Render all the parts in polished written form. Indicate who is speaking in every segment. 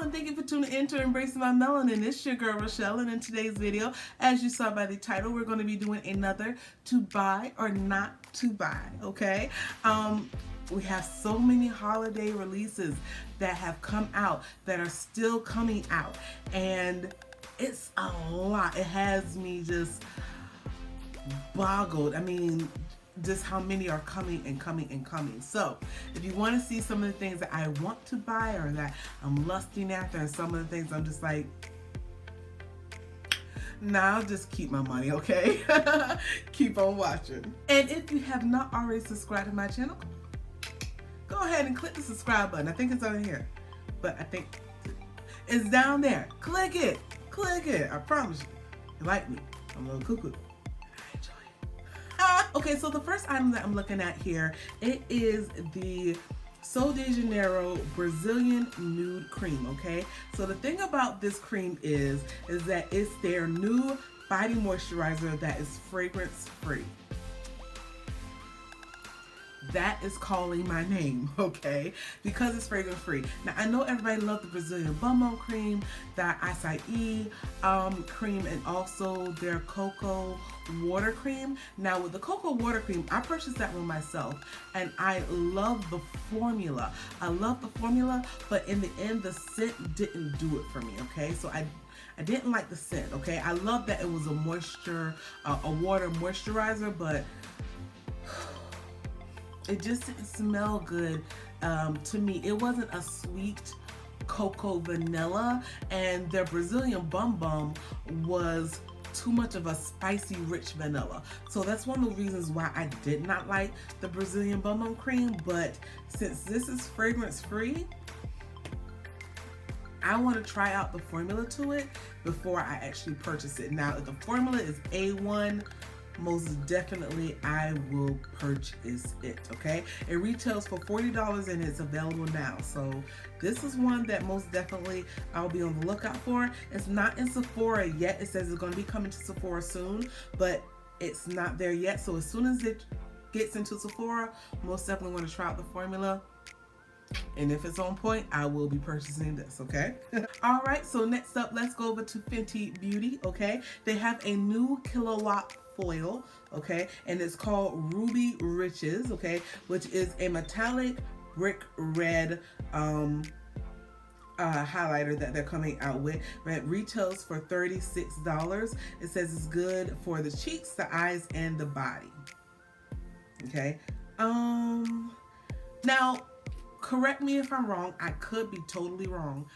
Speaker 1: and thank you for tuning in to Embracing My Melanin. It's your girl Rochelle, and in today's video, as you saw by the title, we're going to be doing another to buy or not to buy, okay? We have so many holiday releases that have come out, that are still coming out, and it's a lot. It has me just boggled. I mean, just how many are coming and coming and coming. So if you want to see some of the things that I want to buy or that I'm lusting after, and some of the things I'm just like, nah, I'll just keep my money, okay? Keep on watching. And if you have not already subscribed to my channel, go ahead and click the subscribe button. I think it's on here, but I think it's down there. Click it. Click it. I promise you. You like me. I'm a little cuckoo. Okay, so the first item that I'm looking at here, it is the Sol de Janeiro Brazilian Nude Cream, okay? So the thing about this cream is that it's their new body moisturizer that is fragrance free. That is calling my name, okay? Because it's fragrance free. Now, I know everybody loves the Brazilian Bum Bum cream, the acai cream, and also their cocoa water cream. Now, with the cocoa water cream, I purchased that one myself, and I love the formula. I love the formula, but in the end, the scent didn't do it for me, okay? So I didn't like the scent, okay? I love that it was a water moisturizer, but it just didn't smell good to me. It wasn't a sweet cocoa vanilla, and their Brazilian Bum Bum was too much of a spicy, rich vanilla. So that's one of the reasons why I did not like the Brazilian Bum Bum cream. But since this is fragrance free, I want to try out the formula to it before I actually purchase it. Now, if the formula is A1, most definitely I will purchase it, okay? It retails for $40 and it's available now. So this is one that most definitely I'll be on the lookout for. It's not in Sephora yet. It says it's going to be coming to Sephora soon, but it's not there yet. So as soon as it gets into Sephora, most definitely want to try out the formula. And if it's on point, I will be purchasing this, okay? All right, so next up, let's go over to Fenty Beauty, okay? They have a new kilowatt foil, okay? And it's called Ruby Riches, okay? Which is a metallic brick red highlighter that they're coming out with. It retails for $36. It says it's good for the cheeks, the eyes, and the body, okay? Now, correct me if I'm wrong. I could be totally wrong.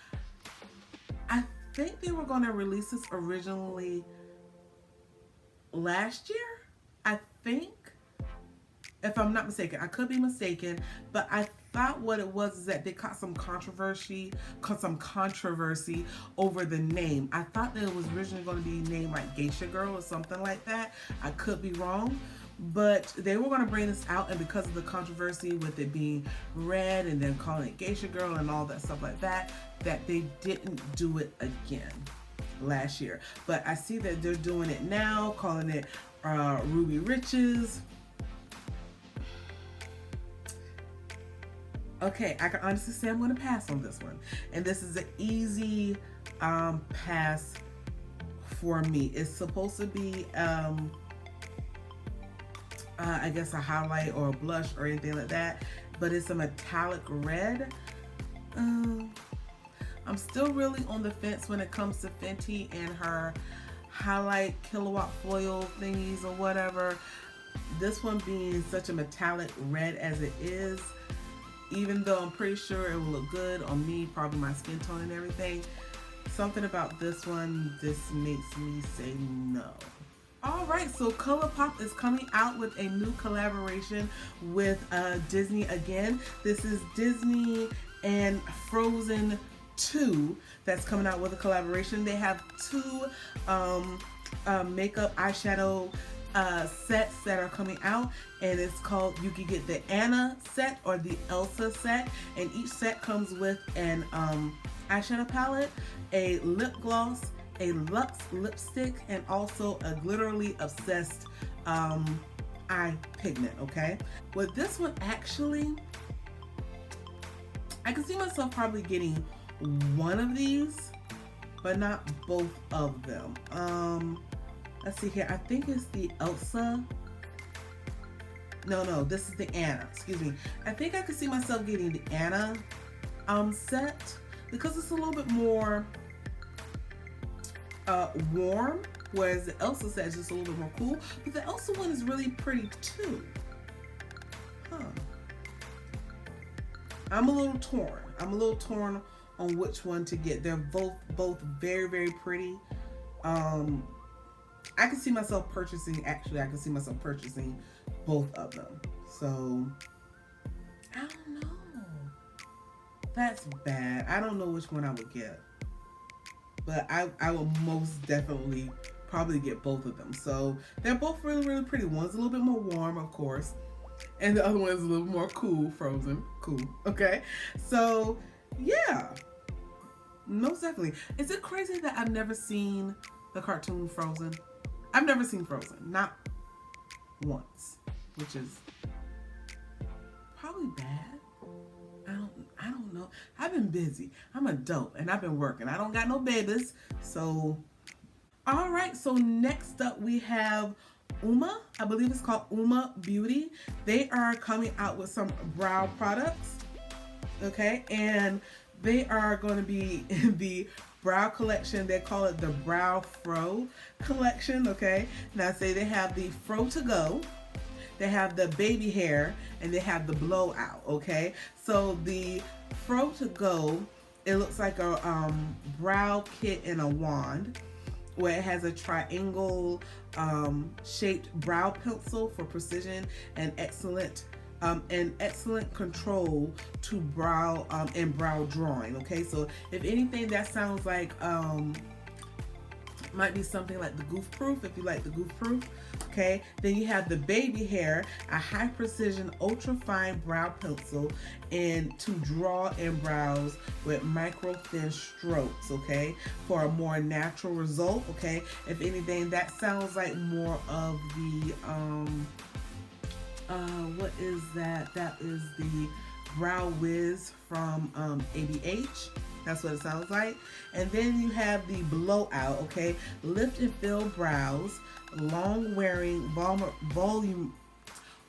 Speaker 1: I think they were going to release this originally last year, I think, if I'm not mistaken. I could be mistaken, but I thought what it was is that they caught some controversy over the name. I thought that it was originally going to be named like Geisha Girl or something like that. I could be wrong, but they were going to bring this out, and because of the controversy with it being red and then calling it Geisha Girl and all that stuff like that, that they didn't do it again last year. But I see that they're doing it now, calling it Ruby Riches. Okay, I can honestly say I'm going to pass on this one. And this is an easy pass for me. It's supposed to be I guess a highlight or a blush or anything like that, but it's a metallic red. I'm still really on the fence when it comes to Fenty and her highlight kilowatt foil thingies or whatever. This one being such a metallic red as it is, even though I'm pretty sure it will look good on me, probably my skin tone and everything, something about this one just makes me say no. Alright, so ColourPop is coming out with a new collaboration with Disney again. This is Disney and Frozen 2 that's coming out with a collaboration. They have two makeup eyeshadow sets that are coming out, and it's called, you can get the Anna set or the Elsa set, and each set comes with an eyeshadow palette, a lip gloss, a Luxe lipstick, and also a Glitterly Obsessed eye pigment, okay? With this one, actually, I can see myself probably getting one of these, but not both of them. Let's see here. I think it's the Elsa. No, this is the Anna. Excuse me. I think I could see myself getting the Anna set because it's a little bit more warm, whereas the Elsa set is just a little bit more cool. But the Elsa one is really pretty too. I'm a little torn. On which one to get. They're both very, very pretty. I can see myself purchasing. Actually, I can see myself purchasing both of them. So I don't know. That's bad. I don't know which one I would get, but I will most definitely probably get both of them. So they're both really, really pretty. One's a little bit more warm, of course, and the other one is a little more cool, frozen. Cool. Okay. So yeah, most definitely. Is it crazy that I've never seen the cartoon Frozen? I've never seen Frozen, not once, which is probably bad. I don't know. I've been busy. I'm an adult and I've been working. I don't got no babies. So, all right. So next up we have Uma. I believe it's called Uma Beauty. They are coming out with some brow products. Okay. And they are going to be in the brow collection. They call it the Brow Fro collection. Okay. Now say they have the Fro to Go. They have the baby hair and they have the blowout. Okay. So the Fro to Go, it looks like a brow kit in a wand, where it has a triangle shaped brow pencil for precision and excellent control to brow and brow drawing. Okay, so if anything, that sounds like might be something like the Goof Proof, if you like the Goof Proof. Okay, then you have the baby hair, a high precision ultra fine brow pencil, and to draw in brows with micro thin strokes. Okay, for a more natural result. Okay, if anything, that sounds like more of the what is that? That is the Brow Wiz from ABH. That's what it sounds like. And then you have the blowout. Okay, lift and fill brows, long wearing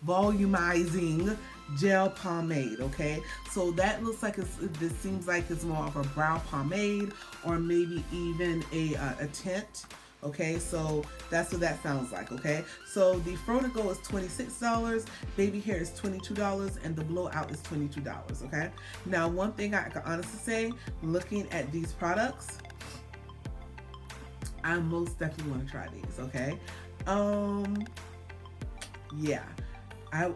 Speaker 1: volumizing gel pomade. Okay, so that looks like this seems like it's more of a brow pomade or maybe even a tint. Okay, so that's what that sounds like. Okay, so the Fro to Go is $26, baby hair is $22, and the blowout is $22. Okay, now one thing I can honestly say, looking at these products, I most definitely want to try these. Okay, yeah.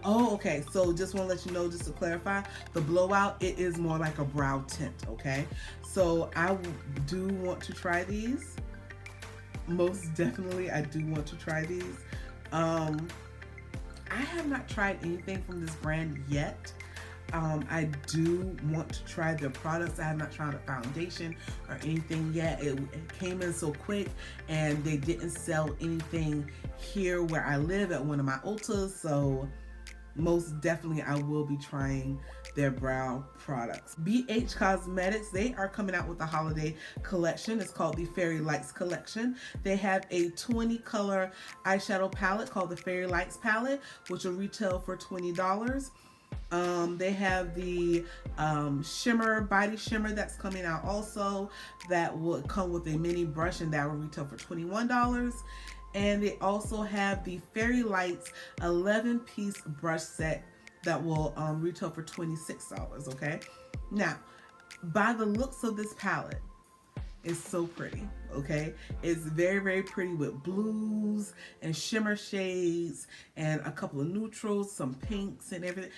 Speaker 1: Okay, so just want to let you know, just to clarify, the blowout, it is more like a brow tint. Okay, so I do want to try these. Most definitely, I do want to try these. I have not tried anything from this brand yet. I do want to try their products. I have not tried a foundation or anything yet. It came in so quick, and they didn't sell anything here where I live at one of my Ultas. So most definitely I will be trying their brow products. BH Cosmetics, they are coming out with a holiday collection. It's called the Fairy Lights collection. They have a 20 color eyeshadow palette called the Fairy Lights palette, which will retail for $20. They have the shimmer, body shimmer, that's coming out also, that will come with a mini brush, and that will retail for $21. And they also have the Fairy Lights 11-piece brush set that will retail for $26. Okay, now by the looks of this palette, it's so pretty. Okay, it's very, very pretty with blues and shimmer shades and a couple of neutrals, some pinks and everything.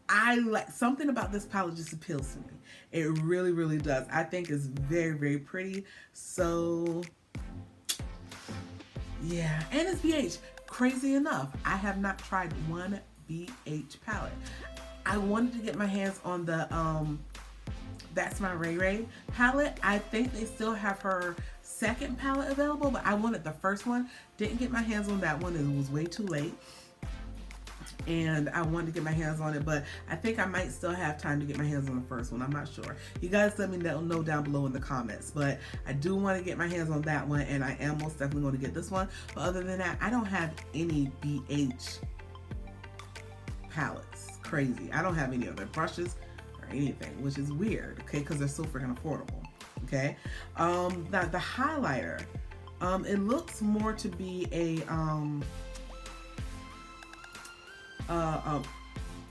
Speaker 1: I like, something about this palette just appeals to me. It really, really does. I think it's very, very pretty. So yeah, and it's BH. Crazy enough, I have not tried one BH palette. I wanted to get my hands on the That's My Ray Ray palette. I think they still have her second palette available, but I wanted the first one. Didn't get my hands on that one. It was way too late. and I wanted to get my hands on it, but I think I might still have time to get my hands on the first one. I'm not sure. You guys let me know down below in the comments, but I do want to get my hands on that one, and I am most definitely going to get this one. But other than that, I don't have any BH palettes. Crazy. I don't have any other brushes or anything, which is weird, okay, because they're so freaking affordable, okay. Now the highlighter, it looks more to be a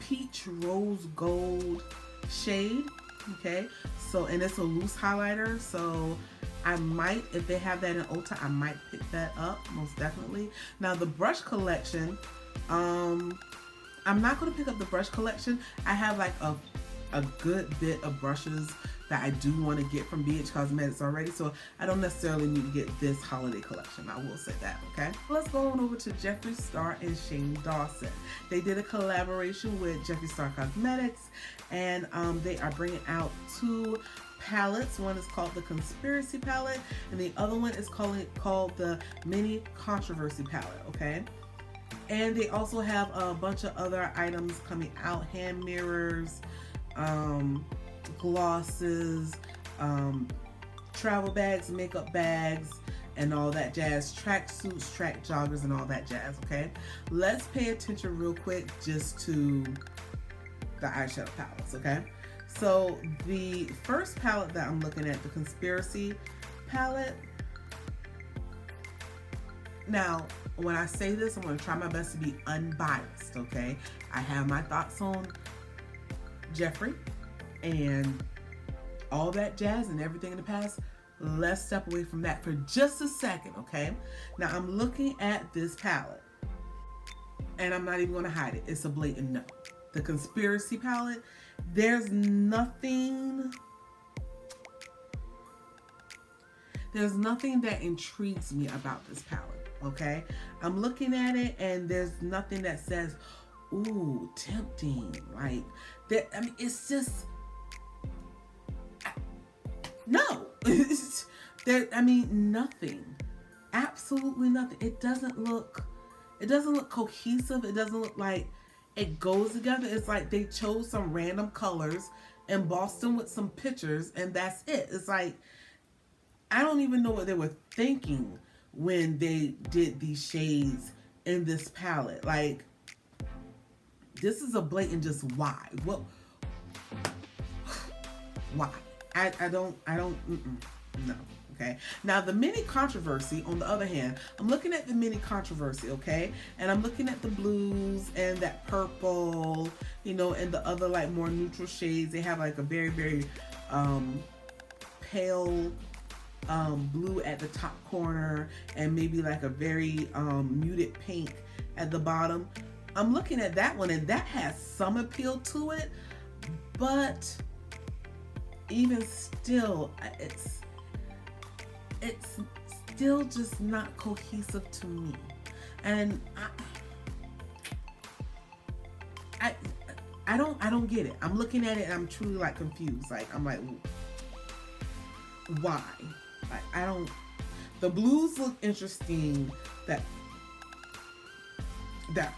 Speaker 1: peach rose gold shade, okay. So, and it's a loose highlighter, so I might, if they have that in Ulta, I might pick that up, most definitely. Now the brush collection, I'm not going to pick up the brush collection. I have like a good bit of brushes that I do want to get from BH Cosmetics already, so I don't necessarily need to get this holiday collection. I will say that, okay? Let's go on over to Jeffree Star and Shane Dawson. They did a collaboration with Jeffree Star Cosmetics, and they are bringing out 2 palettes. One is called the Conspiracy palette, and the other one is called the Mini Controversy palette, okay? And they also have a bunch of other items coming out: hand mirrors, glosses, travel bags, makeup bags, and all that jazz, track suits, track joggers, and all that jazz, okay? Let's pay attention real quick just to the eyeshadow palettes, okay? So the first palette that I'm looking at, the Conspiracy palette. Now, when I say this, I'm going to try my best to be unbiased, okay? I have my thoughts on Jeffree and all that jazz and everything in the past. Let's step away from that for just a second, okay? Now, I'm looking at this palette, and I'm not even going to hide it. It's a blatant no. The Conspiracy palette, there's nothing that intrigues me about this palette, okay? I'm looking at it, and there's nothing that says, ooh, tempting, like that. I mean, it's just no. I mean, nothing, absolutely nothing. It doesn't look cohesive. It doesn't look like it goes together. It's like they chose some random colors, embossed them with some pictures, and that's it. It's like, I don't even know what they were thinking when they did these shades in this palette. Like, this is a blatant just why. What? Why? I don't, no. Okay. Now the Mini Controversy, on the other hand, I'm looking at the Mini Controversy, okay? And I'm looking at the blues and that purple, you know, and the other like more neutral shades. They have like a very, very pale blue at the top corner, and maybe like a very muted pink at the bottom. I'm looking at that one, and that has some appeal to it, but even still, it's still just not cohesive to me. And I don't get it. I'm looking at it and I'm truly like confused. Like, I'm like, why? Like, I don't. The blues look interesting. That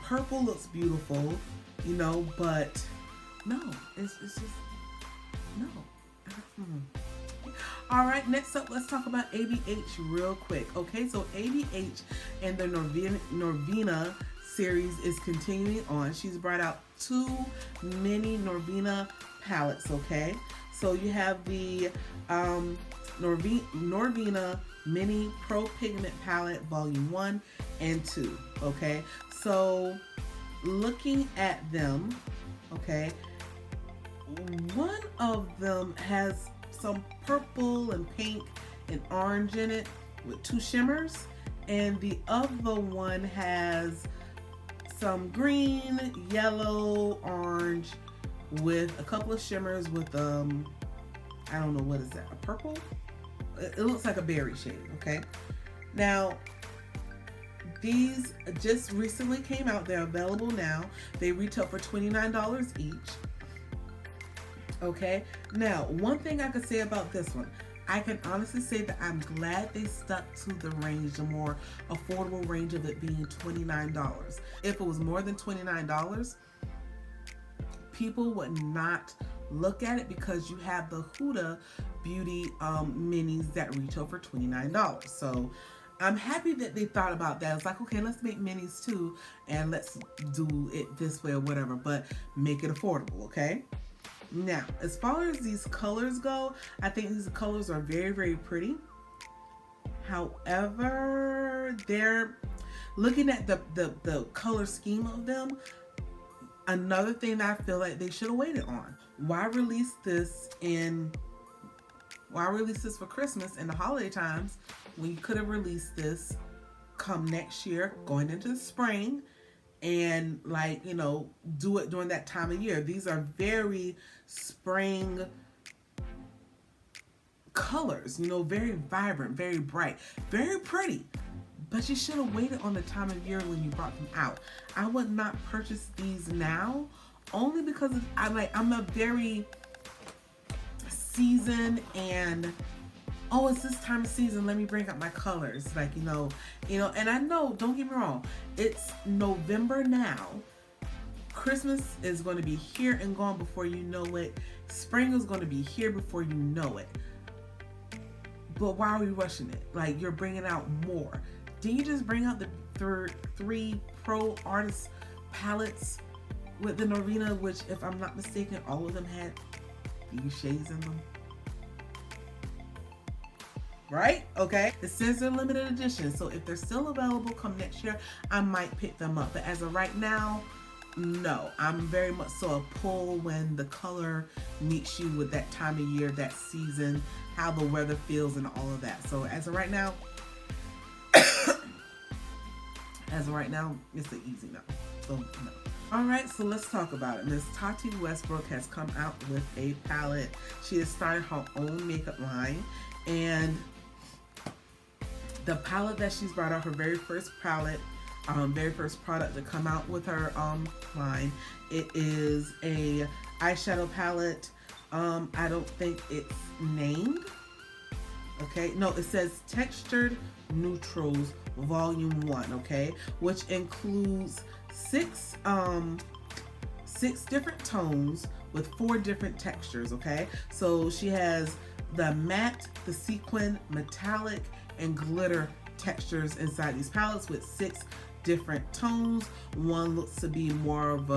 Speaker 1: purple looks beautiful, you know, but no, it's just no. All right, next up, let's talk about ABH real quick. Okay, so ABH and the Norvina series is continuing on. She's brought out 2 mini Norvina palettes, okay? So you have the Norvina Mini Pro Pigment Palette Volume 1 and 2, okay? So looking at them, okay, one of them has some purple and pink and orange in it with 2 shimmers, and the other one has some green, yellow, orange with a couple of shimmers with I don't know, what is that, a purple? It looks like a berry shade, okay? Now, these just recently came out. They're available now. They retail for $29 each. Okay, now one thing I could say about this one, I can honestly say that I'm glad they stuck to the range, the more affordable range of it being $29. If it was more than $29, people would not look at it because you have the Huda Beauty minis that retail for $29. So I'm happy that they thought about that. It's like, okay, let's make minis too, and let's do it this way or whatever, but make it affordable, okay? Now, as far as these colors go, I think these colors are very, very pretty. However, they're looking at the color scheme of them. Another thing that I feel like they should have waited on. Why release this for Christmas and the holiday times when you could have released this come next year, going into the spring, and like, you know, do it during that time of year. These are very spring colors, you know, very vibrant, very bright, very pretty. But you should have waited on the time of year when you brought them out. I would not purchase these now, only because I'm a very season and oh, it's this time of season, let me bring out my colors. Like, you know, and I know, don't get me wrong, it's November now. Christmas is going to be here and gone before you know it. Spring is going to be here before you know it. But why are we rushing it? Like, you're bringing out more. Didn't you just bring out the three pro artist palettes with the Norina, which, if I'm not mistaken, all of them had these shades in them? Right? Okay. It says they're limited edition, so if they're still available come next year, I might pick them up. But as of right now, no. I'm very much so a pull when the color meets you with that time of year, that season, how the weather feels, and all of that. So as of right now, it's an easy no. So no. Alright, so let's talk about it. Miss Tati Westbrook has come out with a palette. She has started her own makeup line, and the palette that she's brought out, her very first palette, very first product to come out with her line, it is a eyeshadow palette. I don't think it's named. Okay, no, it says Textured Neutrals Volume 1, okay, which includes six different tones with 4 different textures, okay? So she has the matte, the sequin, metallic, and glitter textures inside these palettes with 6 different tones. One looks to be more of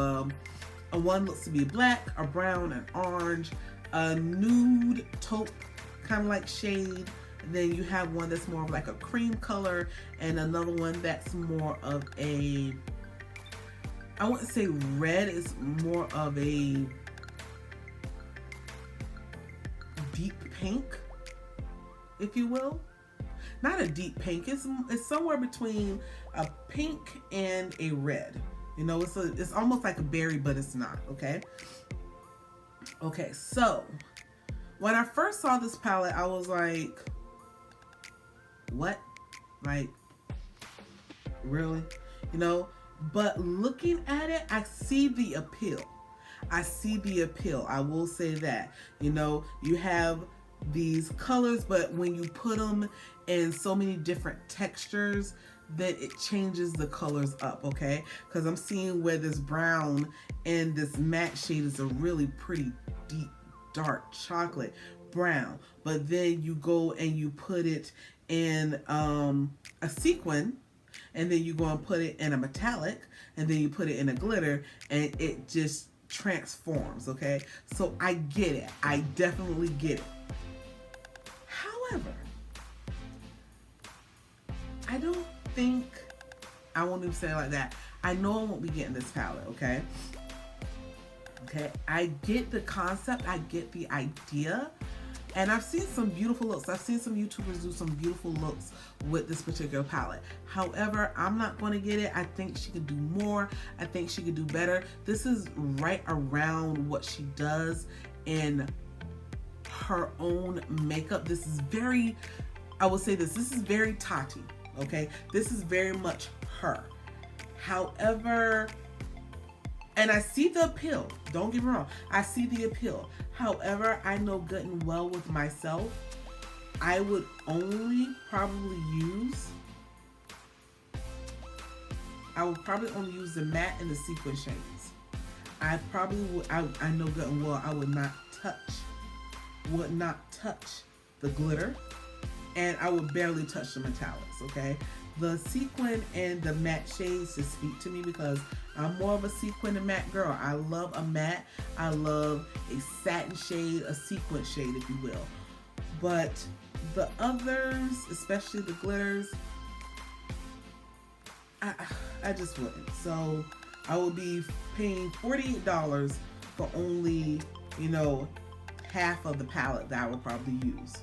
Speaker 1: one looks to be black, a brown, an orange, a nude taupe kind of like shade. Then you have one that's more of like a cream color, and another one that's more of a, I wouldn't say red, it's more of a deep pink, if you will. Not a deep pink, it's somewhere between a pink and a red. You know, it's almost like a berry, but it's not, okay? Okay, so when I first saw this palette, I was like, what? Like, really? You know? But looking at it, I see the appeal. I see the appeal. I will say that. You know, you have these colors, but when you put them in so many different textures, then it changes the colors up, okay? Because I'm seeing where this brown and this matte shade is a really pretty deep, dark chocolate brown. But then you go and you put it in a sequin, and then you go and put it in a metallic, and then you put it in a glitter, and it just transforms, okay? So I get it. I definitely get it. However, I don't think, I won't even say it like that. I know I won't be getting this palette, okay? Okay, I get the concept, I get the idea, and I've seen some beautiful looks. I've seen some YouTubers do some beautiful looks with this particular palette. However, I'm not going to get it. I think she could do more. I think she could do better. This is right around what she does in her own makeup. This is very, I will say this is very Tati, okay? This is very much her. However, and I see the appeal. Don't get me wrong. I see the appeal. However, I know good and well with myself, I would only probably use, I would probably only use the matte and the sequin shades. I probably would, I know good and well I would not touch the glitter, and I would barely touch the metallics, okay? The sequin and the matte shades just speak to me because I'm more of a sequin and matte girl. I love a matte. I love a satin shade, a sequin shade, if you will. But the others, especially the glitters, I just wouldn't. So I would be paying $48 for only, you know, half of the palette that I would probably use.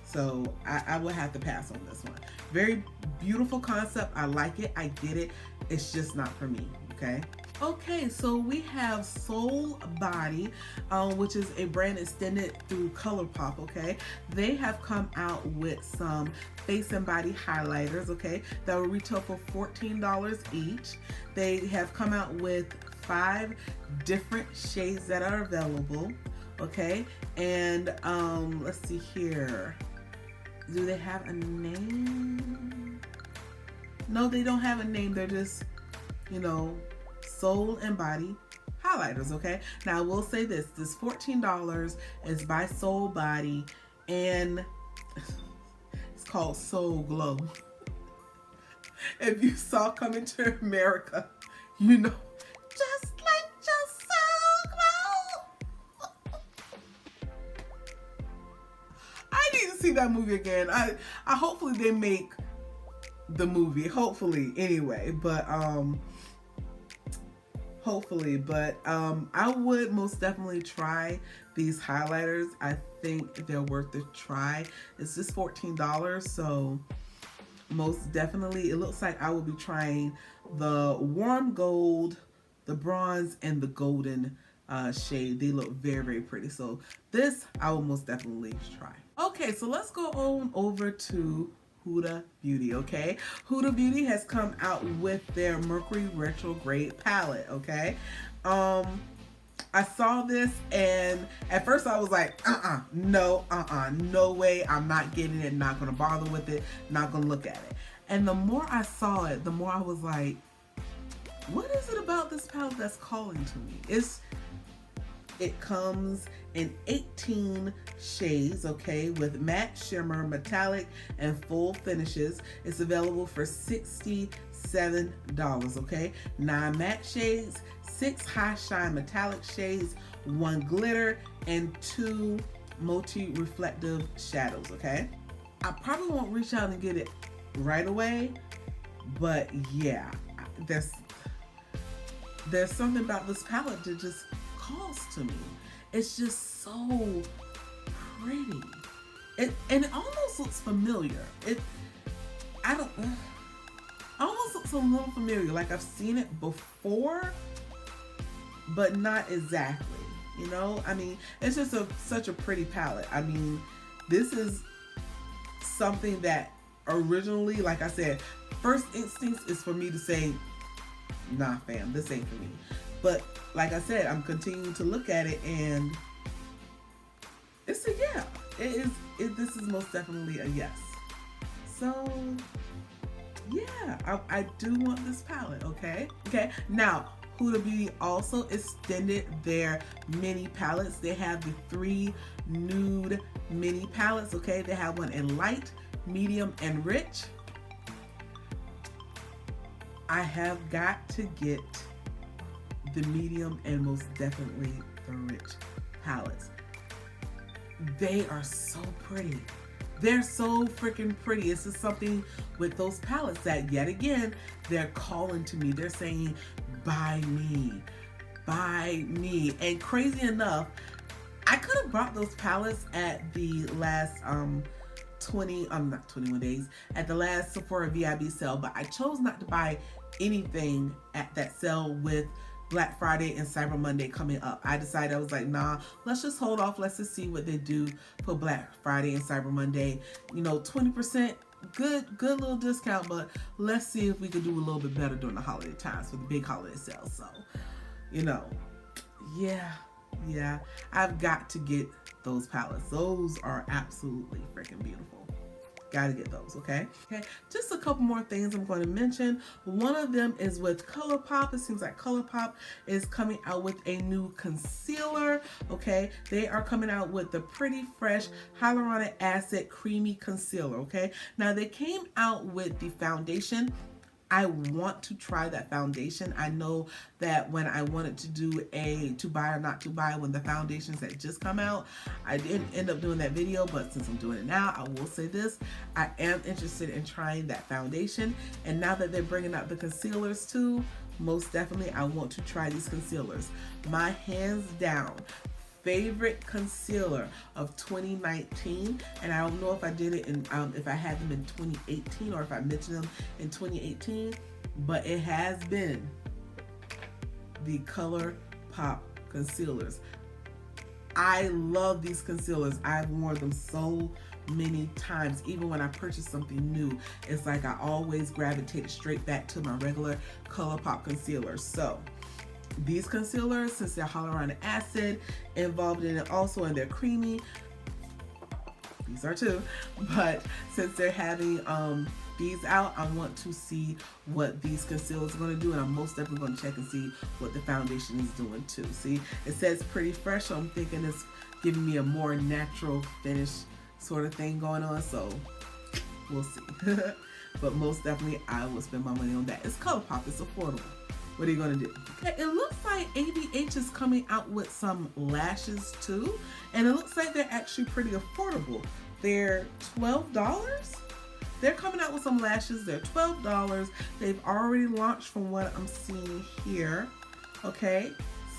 Speaker 1: So I would have to pass on this one. Very beautiful concept. I like it. I get it. It's just not for me. Okay. Okay, so we have Soul Body, which is a brand extended through ColourPop, okay? They have come out with some face and body highlighters, okay, that will retail for $14 each. They have come out with 5 different shades that are available, okay? And let's see here. Do they have a name? No, they don't have a name. They're just, you know, Soul and Body highlighters, okay? Now I will say this $14 is by Soul Body, and it's called Soul Glow. If you saw Coming to America, you know, just like your Soul Glow. I need to see that movie again. I hopefully they make the movie, hopefully anyway, but I would most definitely try these highlighters. I think they're worth the try. It's just $14, so most definitely it looks like I will be trying the warm gold, the bronze, and the golden shade. They look very, very pretty, so this I will most definitely try. Okay, so let's go on over to Huda Beauty, okay? Huda Beauty has come out with their Mercury Retrograde palette, okay? I saw this and at first I was like, no way, I'm not getting it, not gonna bother with it, not gonna look at it. And the more I saw it, the more I was like, what is it about this palette that's calling to me? It comes in 18 shades, okay, with matte, shimmer, metallic, and full finishes. It's available for $67, okay? 9 matte shades, 6 high shine metallic shades, 1 glitter, and 2 multi-reflective shadows, okay? I probably won't reach out and get it right away, but yeah, there's something about this palette that just calls to me. It's just so pretty. And it almost looks familiar. Almost looks a little familiar, like I've seen it before, but not exactly. You know, I mean, it's just such a pretty palette. I mean, this is something that originally, like I said, first instinct is for me to say, nah fam, this ain't for me. But like I said, I'm continuing to look at it and it's a yeah. This is most definitely a yes. So yeah, I do want this palette, okay? Okay, now Huda Beauty also extended their mini palettes. They have the 3 nude mini palettes, okay? They have one in light, medium, and rich. I have got to get the medium and most definitely the rich palettes. They are so pretty. They're so freaking pretty. It's just something with those palettes that yet again, they're calling to me. They're saying, buy me, buy me. And crazy enough, I could have bought those palettes at the last not 21 days, at the last Sephora VIB sale, but I chose not to buy anything at that sale with Black Friday and Cyber Monday coming up. I decided, I was like, nah, let's just hold off. Let's just see what they do for Black Friday and Cyber Monday. You know, 20%, good little discount, but let's see if we could do a little bit better during the holiday times for the big holiday sales. So, you know, yeah, Yeah, I've got to get those palettes. Those are absolutely freaking beautiful. Gotta get those, okay? Okay, just a couple more things I'm going to mention. One of them is with ColourPop. It seems like ColourPop is coming out with a new concealer, okay? They are coming out with the Pretty Fresh Hyaluronic Acid Creamy Concealer, okay? Now, they came out with the foundation. I want to try that foundation. I know that when I wanted to do a to buy or not to buy when the foundations had just come out, I didn't end up doing that video, but since I'm doing it now, I will say this. I am interested in trying that foundation, and now that they're bringing out the concealers too, most definitely I want to try these concealers. My hands down favorite concealer of 2019, and I don't know if I did it in if I had them in 2018 or if I mentioned them in 2018, but it has been the ColourPop concealers. I love these concealers. I've worn them so many times. Even when I purchase something new, it's like I always gravitate straight back to my regular ColourPop concealer. So these concealers, since they're hyaluronic acid involved in it also, and they're creamy, these are too, but since they're having these out, I want to see what these concealers are going to do, and I'm most definitely going to check and see what the foundation is doing too. See, it says Pretty Fresh, so I'm thinking it's giving me a more natural finish sort of thing going on, so we'll see. But most definitely I will spend my money on that. It's ColourPop, it's affordable. What are you going to do? Okay, it looks like ABH is coming out with some lashes too, and it looks like they're actually pretty affordable. They're $12. They're coming out with some lashes. They're $12. They've already launched from what I'm seeing here. Okay,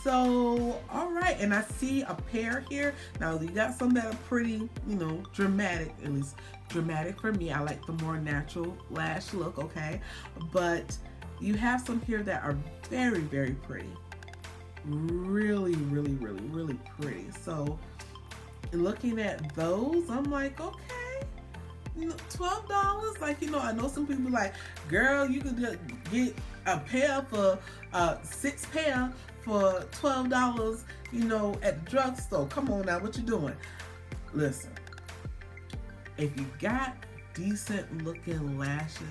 Speaker 1: so all right, and I see a pair here. Now you got some that are pretty, you know, dramatic, at least dramatic for me. I like the more natural lash look, okay? But you have some here that are very, very pretty. Really, really, really, really pretty. So looking at those, I'm like, okay, $12. Like, you know, I know some people like, girl, you could get a pair for 6 pair for $12, you know, at the drugstore. Come on now, what you doing? Listen, if you got decent looking lashes,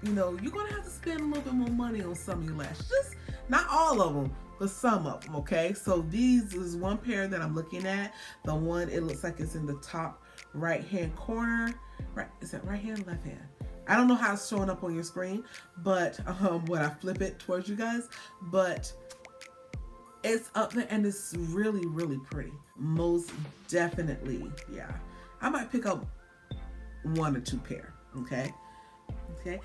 Speaker 1: you know, you're gonna have to spend a little bit more money on some of your lashes. Just not all of them, but some of them, okay? So these is one pair that I'm looking at. The one, it looks like it's in the top right hand corner. Right, is that right hand, left hand? I don't know how it's showing up on your screen, but when I flip it towards you guys, but it's up there and it's really, really pretty. Most definitely, yeah. I might pick up 1 or 2 pair, okay? Okay.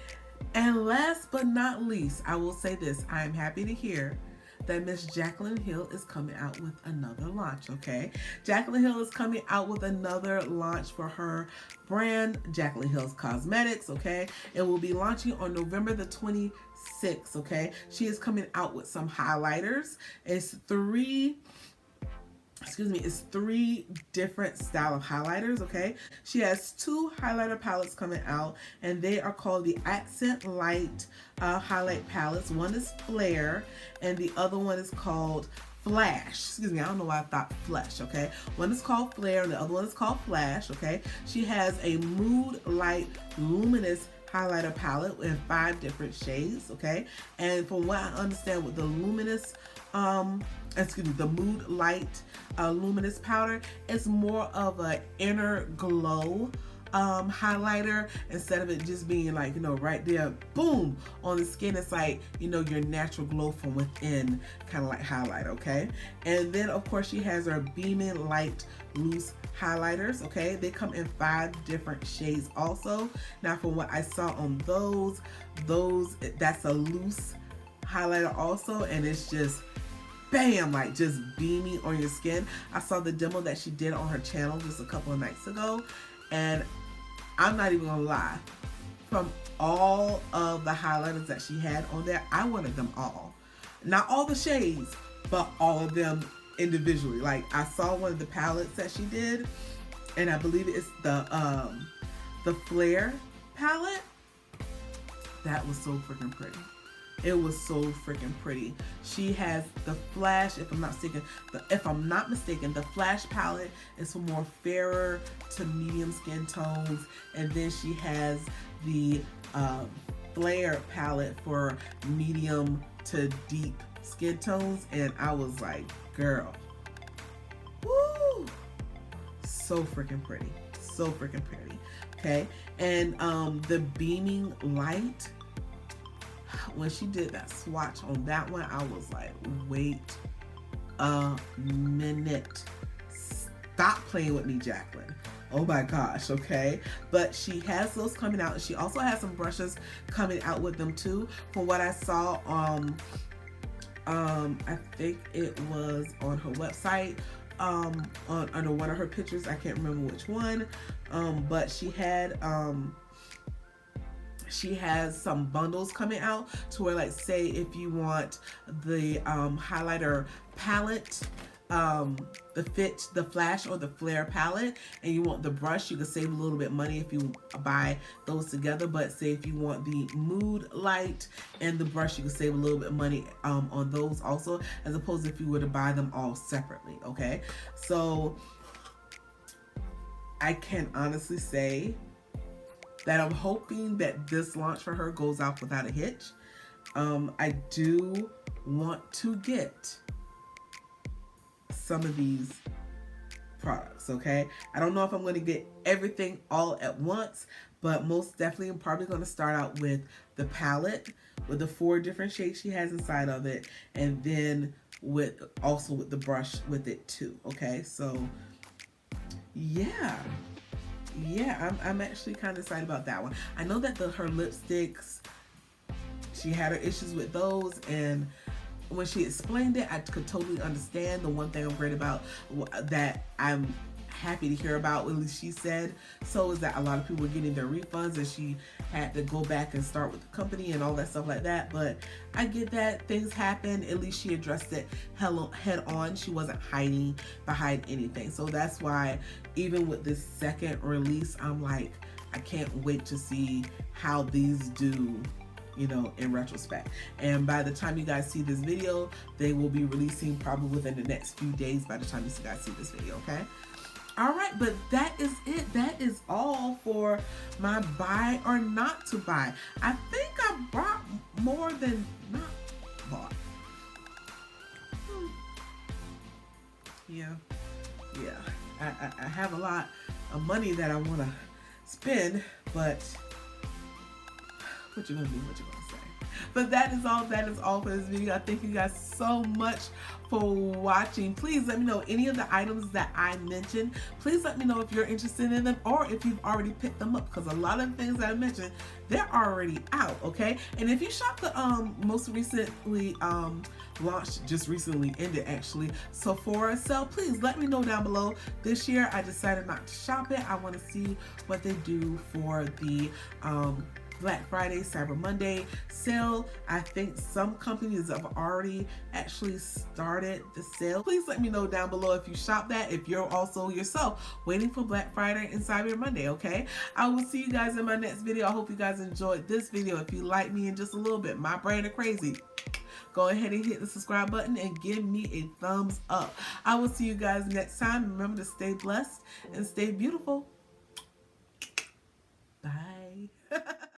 Speaker 1: And last but not least, I will say this. I am happy to hear that Miss Jaclyn Hill is coming out with another launch, okay? Jaclyn Hill is coming out with another launch for her brand, Jaclyn Hill's Cosmetics, okay? It will be launching on November the 26th, okay? She is coming out with some highlighters. It's 3 different style of highlighters, okay? She has 2 highlighter palettes coming out, and they are called the Accent Light highlight palettes. One is Flare, and the other one is called Flash. Excuse me, I don't know why I thought Flesh, okay? One is called Flare, and the other one is called Flash, okay? She has a Mood Light Luminous highlighter palette with 5 different shades, okay? And from what I understand with the luminous, the Mood Light luminous powder, it's more of an inner glow highlighter, instead of it just being like, you know, right there, boom, on the skin. It's like, you know, your natural glow from within kind of like highlight, okay? And then of course she has her Beaming Light loose highlighters, okay? They come in 5 different shades also. Now from what I saw on those, that's a loose highlighter also, and it's just bam, like just beaming on your skin. I saw the demo that she did on her channel just a couple of nights ago, and I'm not even gonna lie, from all of the highlighters that she had on there, I wanted them all. Not all the shades, but all of them individually. Like, I saw one of the palettes that she did, and I believe it's the Flare palette. That was so freaking pretty. It was so freaking pretty. She has the Flash, if I'm not mistaken, the Flash palette is for more fairer to medium skin tones, and then she has the Flare palette for medium to deep skin tones, and I was like, girl, woo, so freaking pretty, so freaking pretty. Okay, and the beaming light, when she did that swatch on that one, I was like, wait a minute, stop playing with me, Jacqueline. Oh my gosh, okay? But she has those coming out, and she also has some brushes coming out with them too. From what I saw, I think it was on her website, under one of her pictures. I can't remember which one, but she has some bundles coming out to where, like, say if you want the highlighter palette, the Flash or the Flare palette, and you want the brush, you can save a little bit money if you buy those together. But say if you want the mood light and the brush, you can save a little bit of money on those also, as opposed to if you were to buy them all separately. Okay, so I can honestly say that I'm hoping that this launch for her goes off without a hitch. I do want to get some of these products, okay? I don't know if I'm going to get everything all at once, but most definitely I'm probably going to start out with the palette with the 4 different shades she has inside of it, and then with the brush with it too, okay? So yeah, I'm actually kind of excited about that one. I know that her lipsticks, she had her issues with those, and when she explained it, I could totally understand. The one thing I'm great about, that I'm happy to hear about, at least she said so, is that a lot of people were getting their refunds, and she had to go back and start with the company and all that stuff like that. But I get that things happen. At least she addressed it head on. She wasn't hiding behind anything. So that's why even with this second release, I'm like, I can't wait to see how these do, you know, in retrospect. And by the time you guys see this video, they will be releasing probably within the next few days by the time you guys see this video, okay? All right, but that is it. That is all for my buy or not to buy. I think I bought more than not bought. Yeah. I have a lot of money that I want to spend, but what you gonna do, what you gonna say. But that is all for this video. I thank you guys so much for watching. Please let me know any of the items that I mentioned. Please let me know if you're interested in them, or if you've already picked them up, because a lot of the things that I mentioned, they're already out, okay? And if you shop the most recently launched, just recently ended actually, Sephora sale, please let me know down below. This year I decided not to shop it. I want to see what they do for the Black Friday, Cyber Monday sale. I think some companies have already actually started the sale. Please let me know down below if you shop that, if you're also yourself waiting for Black Friday and Cyber Monday, okay? I will see you guys in my next video. I hope you guys enjoyed this video. If you like me in just a little bit, my brain are crazy, go ahead and hit the subscribe button and give me a thumbs up. I will see you guys next time. Remember to stay blessed and stay beautiful. Bye.